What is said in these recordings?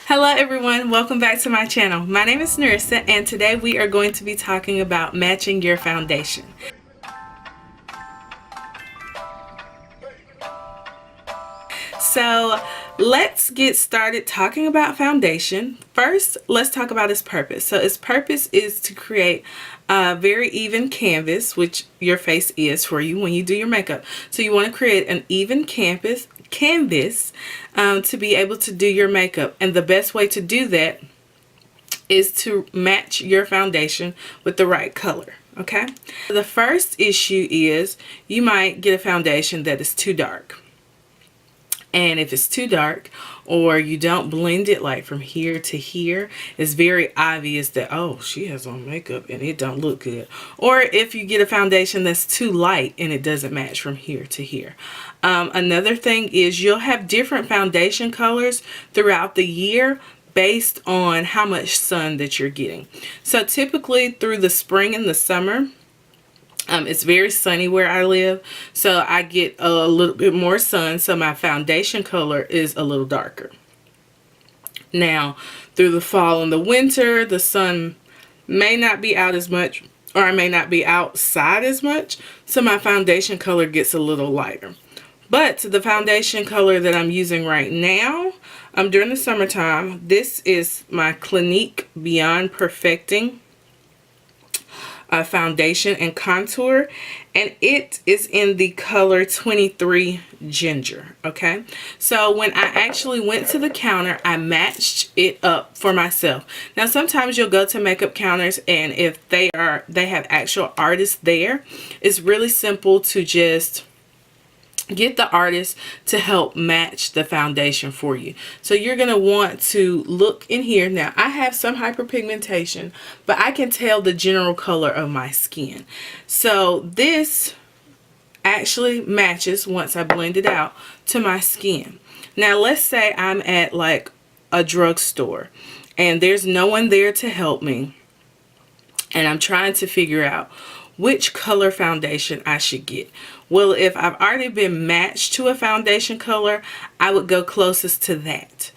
Hello everyone, welcome back to my channel. My name is Narissa and today we are going to be talking about matching your foundation. So let's get started talking about foundation. First, let's talk about its purpose. So its purpose is to create a very even canvas, which your face is for you when you do your makeup. So you want to create an even canvas to be able to do your makeup. And the best way to do that is to match your foundation with the right color. Okay? The first issue is you might get a foundation that is too dark. And if it's too dark or you don't blend it like from here to here, it's very obvious that, oh, she has on makeup and it don't look good. Or if you get a foundation that's too light and it doesn't match from here to here. Another thing is you'll have different foundation colors throughout the year based on how much sun that you're getting. So typically through the spring and the summer, it's very sunny where I live, so I get a little bit more sun, so my foundation color is a little darker. Now, through the fall and the winter, the sun may not be out as much, or I may not be outside as much, so my foundation color gets a little lighter. But the foundation color that I'm using right now, during the summertime, this is my Clinique Beyond Perfecting foundation and contour, and it is in the color 23 Ginger. Okay, so when I actually went to the counter, I matched it up for myself. Now sometimes you'll go to makeup counters, and if they have actual artists there, it's really simple to just get the artist to help match the foundation for you. So you're going to want to look in here. Now I have some hyperpigmentation, but I can tell the general color of my skin. So this actually matches, once I blend it out, to my skin. Now let's say I'm at like a drugstore and there's no one there to help me, and I'm trying to figure out which color foundation I should get. Well, if I've already been matched to a foundation color, I would go closest to that.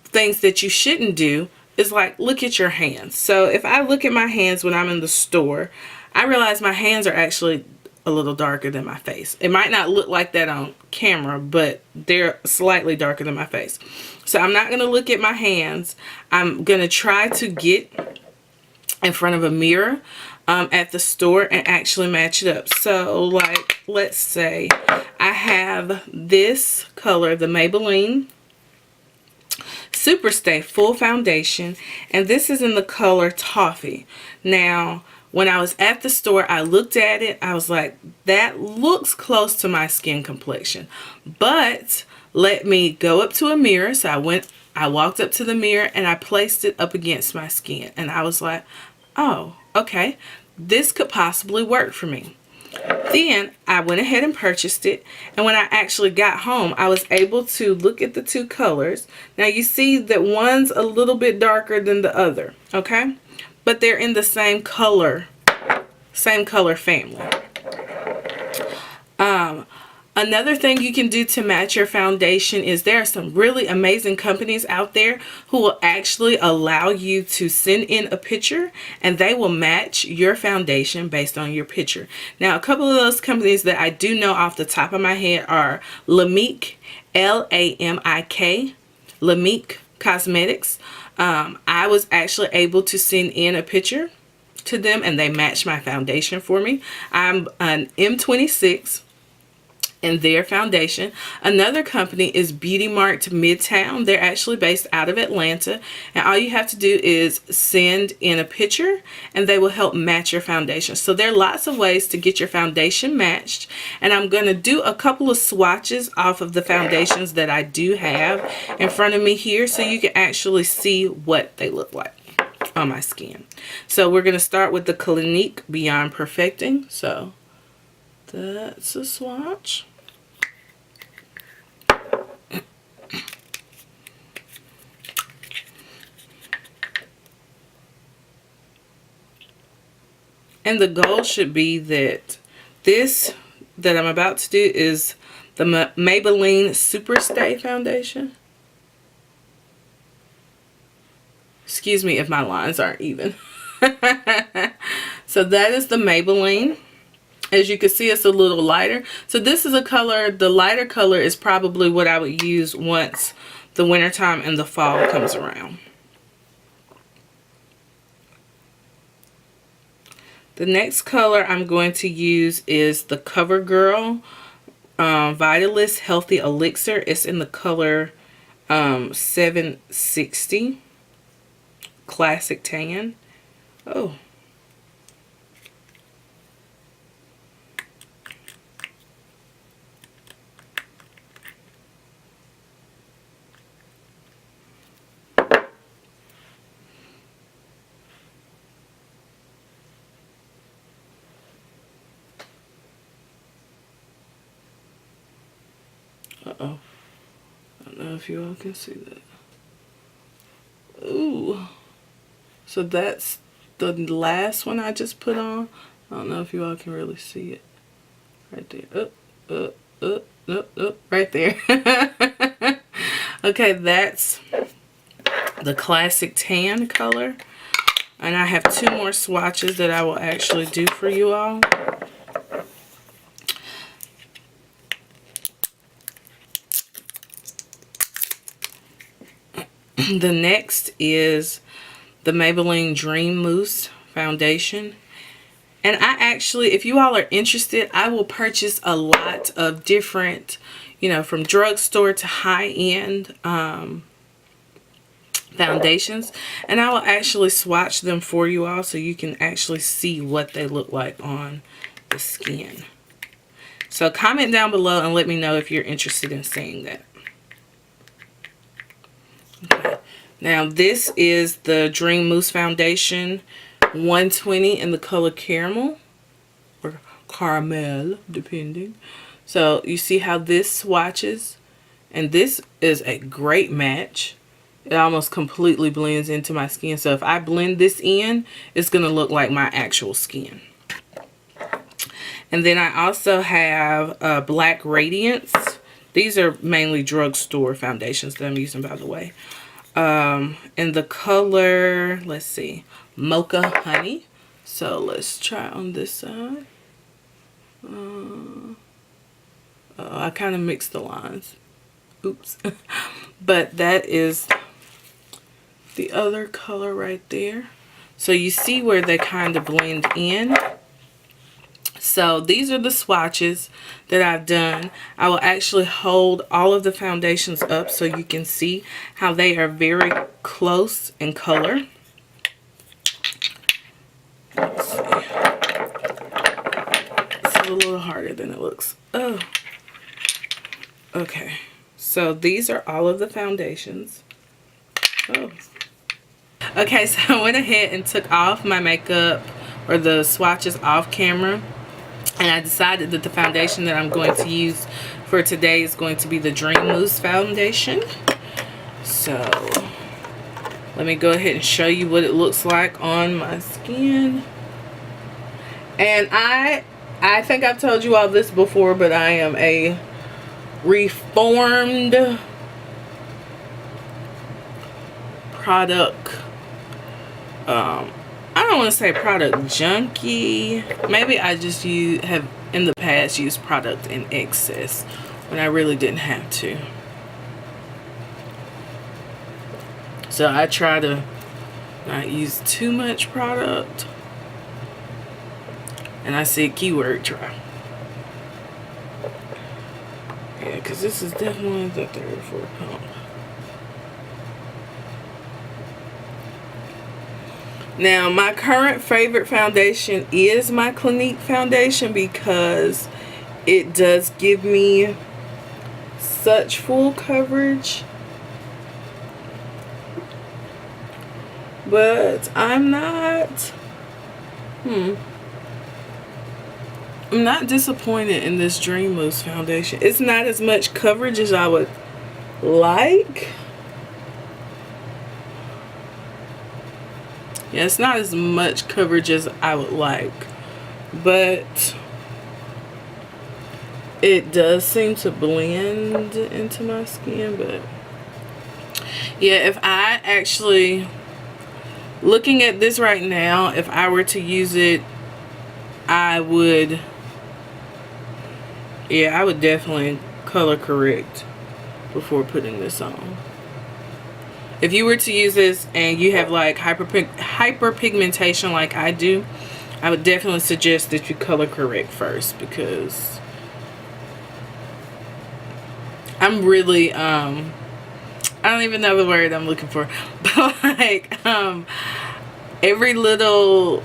Things that you shouldn't do is like look at your hands. So if I look at my hands when I'm in the store, I realize my hands are actually a little darker than my face. It might not look like that on camera, but they're slightly darker than my face. So I'm not going to look at my hands. I'm going to try to get in front of a mirror at the store and actually match it up. So like, let's say I have this color, the Maybelline Super Stay Full Foundation, and this is in the color Toffee. Now when I was at the store, I looked at it, I was like, that looks close to my skin complexion, but let me go up to a mirror. So I walked up to the mirror and I placed it up against my skin, and I was like, oh, okay, this could possibly work for me. Then I went ahead and purchased it, and when I actually got home, I was able to look at the two colors. Now you see that one's a little bit darker than the other, okay? But they're in the same color family. Another thing you can do to match your foundation is there are some really amazing companies out there who will actually allow you to send in a picture and they will match your foundation based on your picture. Now, a couple of those companies that I do know off the top of my head are Lamik, L-A-M-I-K, Lamik Cosmetics. I was actually able to send in a picture to them and they matched my foundation for me. I'm an M26 in their foundation. Another company is Beauty Marked Midtown. They're actually based out of Atlanta, and all you have to do is send in a picture and they will help match your foundation. So there are lots of ways to get your foundation matched, and I'm going to do a couple of swatches off of the foundations that I do have in front of me here so you can actually see what they look like on my skin. So we're going to start with the Clinique Beyond Perfecting. So that's a swatch. And the goal should be that this that I'm about to do is the Maybelline Super Stay Foundation. excuse me if my lines aren't even. So that is the Maybelline. As you can see, it's a little lighter. So this is a color, the lighter color is probably what I would use once the wintertime and the fall comes around. The next color I'm going to use is the Covergirl Vitalist Healthy Elixir. It's in the color 760 Classic Tan. Oh. Uh-oh. I don't know if you all can see that. Ooh. So that's the last one I just put on. I don't know if you all can really see it. Right there. Right there. Okay, that's the Classic Tan color. And I have 2 more swatches that I will actually do for you all. The next is the Maybelline Dream Mousse foundation. And I actually, if you all are interested, I will purchase a lot of different, you know, from drugstore to high-end foundations. And I will actually swatch them for you all so you can actually see what they look like on the skin. So comment down below and let me know if you're interested in seeing that. Okay. Now this is the Dream Mousse foundation, 120 in the color caramel or caramel, depending. So you see how this swatches, and this is a great match. It almost completely blends into my skin. So if I blend this in, it's going to look like my actual skin. And then I also have Black Radiance. These are mainly drugstore foundations that I'm using, by the way. In the color, let's see, Mocha Honey. So let's try on this side. I kind of mixed the lines. Oops. But that is the other color right there. So you see where they kind of blend in. So these are the swatches that I've done. I will actually hold all of the foundations up so you can see how they are very close in color. Let's see. It's a little harder than it looks. Oh. Okay. So these are all of the foundations. Oh. Okay, so I went ahead and took off my makeup or the swatches off camera. And I decided that the foundation that I'm going to use for today is going to be the Dream Mousse foundation. So let me go ahead and show you what it looks like on my skin. And I think I've told you all this before, but I am a reformed product I don't want to say product junkie. Maybe I just have in the past used product in excess when I really didn't have to. So I try to not use too much product. And I said keyword try. Yeah, because this is definitely the 3 or 4 pump. Now, my current favorite foundation is my Clinique foundation because it does give me such full coverage. But I'm not disappointed in this Dream Mousse foundation. It's not as much coverage as I would like. Yeah, it's not as much coverage as I would like, but it does seem to blend into my skin. But yeah, if I actually Looking at this right now, if I were to use it, I would definitely color correct before putting this on. If you were to use this and you have like hyperpigmentation like I do, I would definitely suggest that you color correct first, because I'm really I don't even know the word I'm looking for, but like every little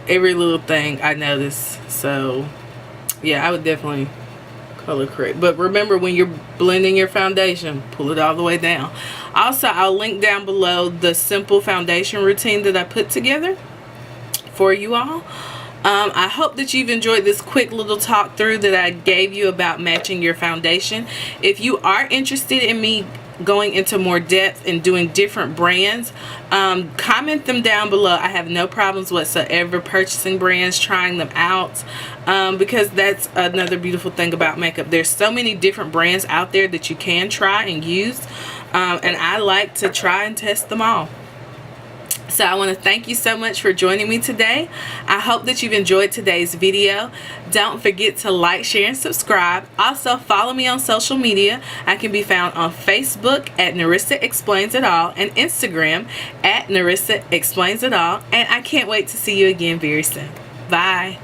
thing I notice. So yeah, I would definitely color correct. But remember, when you're blending your foundation, pull it all the way down. Also, I'll link down below the simple foundation routine that I put together for you all. I hope that you've enjoyed this quick little talk through that I gave you about matching your foundation. If you are interested in me going into more depth and doing different brands, comment them down below. I have no problems whatsoever purchasing brands, trying them out, because that's another beautiful thing about makeup. There's so many different brands out there that you can try and use, and I like to try and test them all. So I want to thank you so much for joining me today. I hope that you've enjoyed today's video. Don't forget to like, share, and subscribe. Also, follow me on social media. I can be found on Facebook at Narissa Explains It All and Instagram at Narissa Explains It All. And I can't wait to see you again very soon. Bye.